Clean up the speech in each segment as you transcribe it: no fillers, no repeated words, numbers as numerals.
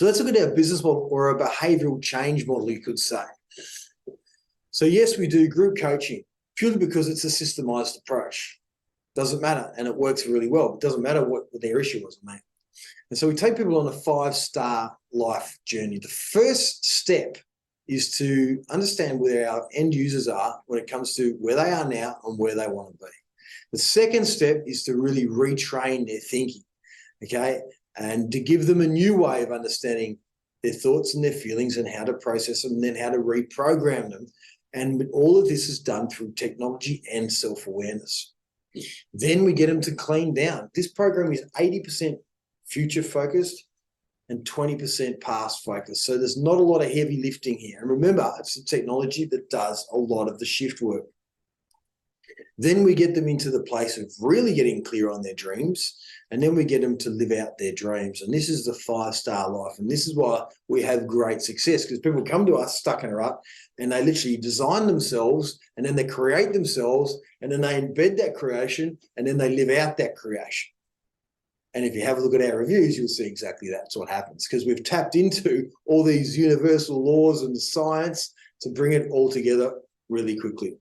So let's look at our business model, or a behavioural change model, you could say. So yes, we do group coaching purely because it's a systemised approach. Doesn't matter, and it works really well. It doesn't matter what their issue was, mate. And so we take people on a 5-star life journey. The first step is to understand where our end users are when it comes to where they are now and where they want to be. The second step is to really retrain their thinking, okay, and to give them a new way of understanding their thoughts and their feelings and how to process them, and then how to reprogram them. And all of this is done through technology and self-awareness. Then we get them to clean down. This program is 80% future focused and 20% past focused. So there's not a lot of heavy lifting here. And remember, it's the technology that does a lot of the shift work. Then we get them into the place of really getting clear on their dreams, and then we get them to live out their dreams. And this is the 5-star life. And this is why we have great success, because people come to us stuck in a rut, and they literally design themselves, and then they create themselves, and then they embed that creation, and then they live out that creation. And if you have a look at our reviews, you'll see exactly that's what happens, because we've tapped into all these universal laws and science to bring it all together really quickly.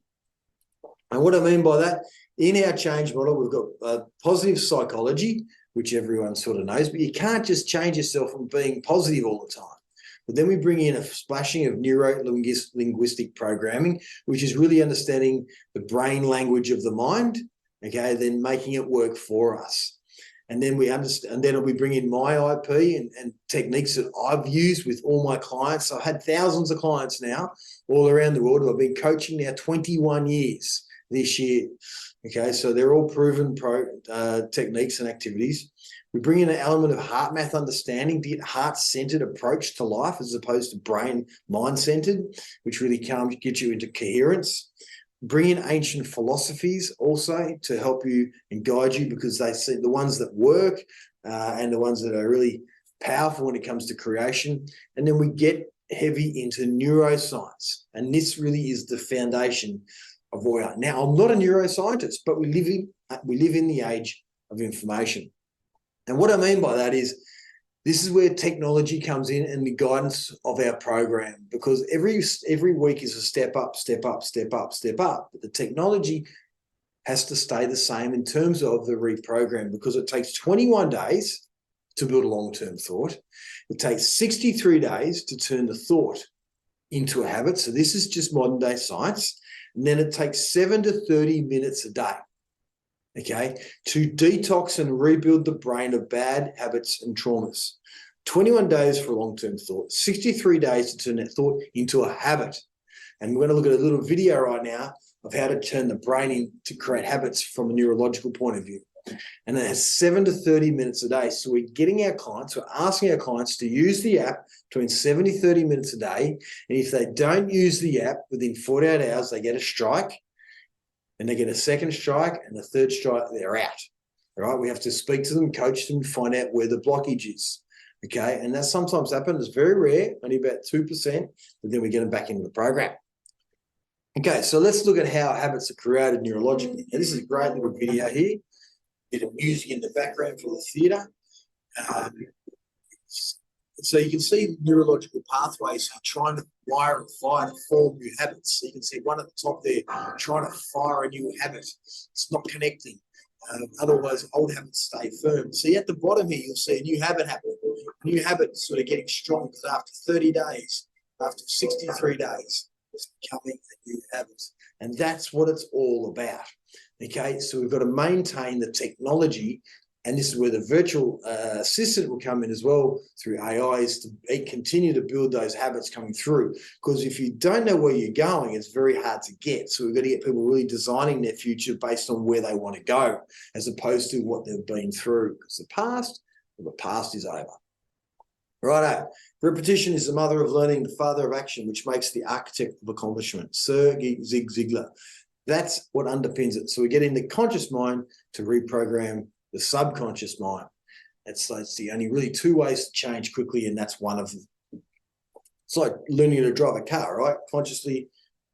And what I mean by that, in our change model, we've got positive psychology, which everyone sort of knows, but you can't just change yourself from being positive all the time. But then we bring in a splashing of neuro-linguistic programming, which is really understanding the brain language of the mind, okay, then making it work for us. And then we understand, and then we bring in my IP and techniques that I've used with all my clients. I've had thousands of clients now all around the world. I've been coaching now 21 years this year. Okay, so they're all proven techniques and activities. We bring in an element of heart math understanding to get heart-centered approach to life as opposed to brain mind-centered, which really gets you into coherence. Bring in ancient philosophies also to help you and guide you, because they see the ones that work and the ones that are really powerful when it comes to creation. And then we get heavy into neuroscience. And this really is the foundation of where we are. Now, I'm not a neuroscientist, but we live in the age of information. And what I mean by that is, this is where technology comes in and the guidance of our program, because every week is a step up, step up, step up, step up. But the technology has to stay the same in terms of the reprogram, because it takes 21 days to build a long-term thought. It takes 63 days to turn the thought into a habit. So this is just modern day science. And then it takes 7 to 30 minutes a day, okay, to detox and rebuild the brain of bad habits and traumas. 21 days for a long-term thought, 63 days to turn that thought into a habit. And we're going to look at a little video right now of how to turn the brain in to create habits from a neurological point of view. And it has 7 to 30 minutes a day. So we're getting our clients, we're asking our clients to use the app between 70 to 30 minutes a day. And if they don't use the app within 48 hours, they get a strike. And they get a second strike, and the third strike, they're out. All right, we have to speak to them, coach them, find out where the blockage is. Okay, and that sometimes happens. It's very rare, only about 2%, but then we get them back into the program. Okay, so let's look at how habits are created neurologically. Now, this is a great little video here. Bit of music in the background for the theatre. So you can see neurological pathways are trying to wire and fire to form new habits. So you can see one at the top there, trying to fire a new habit. It's not connecting. Otherwise, old habits stay firm. See, at the bottom here, you'll see a new habit happening. A new habit sort of getting strong, because after 30 days, after 63 days, it's becoming a new habit. And that's what it's all about. Okay, so we've got to maintain the technology, and this is where the virtual assistant will come in as well through AI, is to continue to build those habits coming through. Because if you don't know where you're going, it's very hard to get. So we've got to get people really designing their future based on where they want to go, as opposed to what they've been through. Because the past is over. Righto. Repetition is the mother of learning, the father of action, which makes the architect of accomplishment. Sir Zig Ziglar. That's what underpins it. So we get in the conscious mind to reprogram the subconscious mind. It's the only really two ways to change quickly, and that's one of them. It's like learning to drive a car, right? Consciously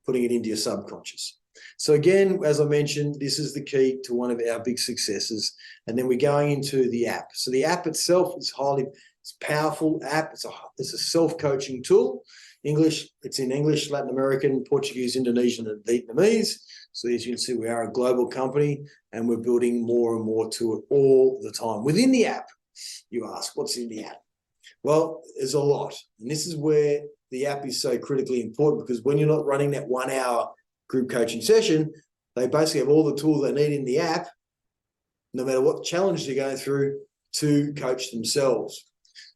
putting it into your subconscious. So again, as I mentioned, this is the key to one of our big successes. And then we're going into the app. So the app itself is highly It's a powerful app. It's a self-coaching tool. English, it's in English, Latin American, Portuguese, Indonesian, and Vietnamese. So as you can see, we are a global company and we're building more and more to it all the time. Within the app, you ask, what's in the app? Well, there's a lot. And this is where the app is so critically important, because when you're not running that 1 hour group coaching session, they basically have all the tools they need in the app, no matter what challenge they're going through, to coach themselves.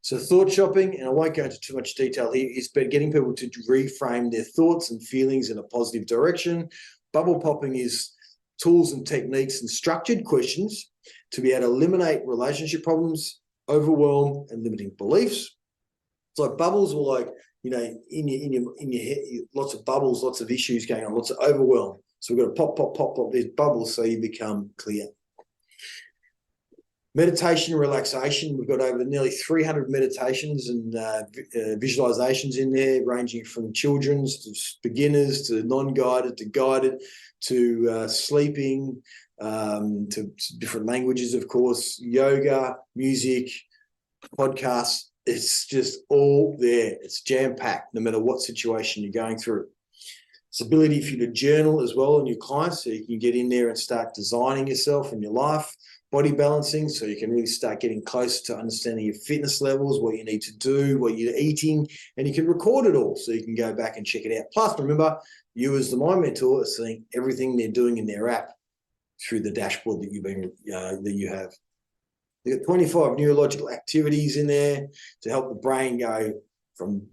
So thought shopping, and I won't go into too much detail here, is about getting people to reframe their thoughts and feelings in a positive direction. Bubble popping is tools and techniques and structured questions to be able to eliminate relationship problems, overwhelm, and limiting beliefs. It's like bubbles, or like, you know, in your head, lots of bubbles, lots of issues going on, lots of overwhelm. So we've got to pop these bubbles so you become clear. Meditation and relaxation. We've got over nearly 300 meditations and visualizations in there, ranging from children's to beginners to non-guided to guided to sleeping, to different languages, of course, yoga, music, podcasts. It's just all there. It's jam-packed, no matter what situation you're going through. It's ability for you to journal as well and your clients, so you can get in there and start designing yourself and your life. Body balancing, so you can really start getting closer to understanding your fitness levels, what you need to do, what you're eating, and you can record it all so you can go back and check it out. Plus, remember, you as the Mind Mentor are seeing everything they're doing in their app through the dashboard that you have. You've got 25 neurological activities in there to help the brain go from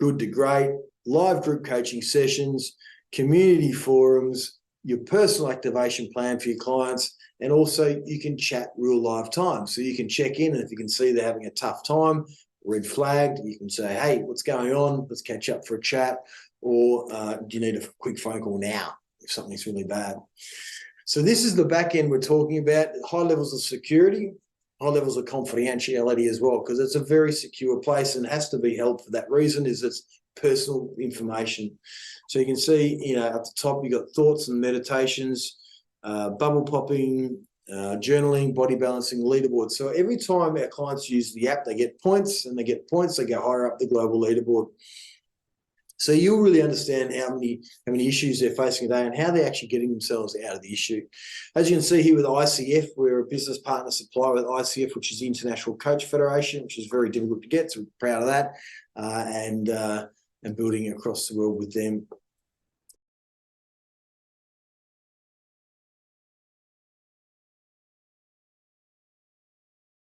good to great, live group coaching sessions, community forums, your personal activation plan for your clients, and also you can chat real live time. So you can check in, and if you can see they're having a tough time, red flagged, you can say, hey, what's going on? Let's catch up for a chat. Or do you need a quick phone call now if something's really bad? So this is the back end we're talking about, high levels of security, high levels of confidentiality as well, because it's a very secure place and has to be held for that reason, is it's personal information. So you can see, you know, at the top, you've got thoughts and meditations, bubble popping, journaling, body balancing, leaderboard. So every time our clients use the app, they get points, and they get points, they go higher up the global leaderboard. So you'll really understand how many issues they're facing today and how they're actually getting themselves out of the issue. As you can see here with ICF, we're a business partner supplier with ICF, which is the International Coach Federation, which is very difficult to get, so we're proud of that, and building across the world with them.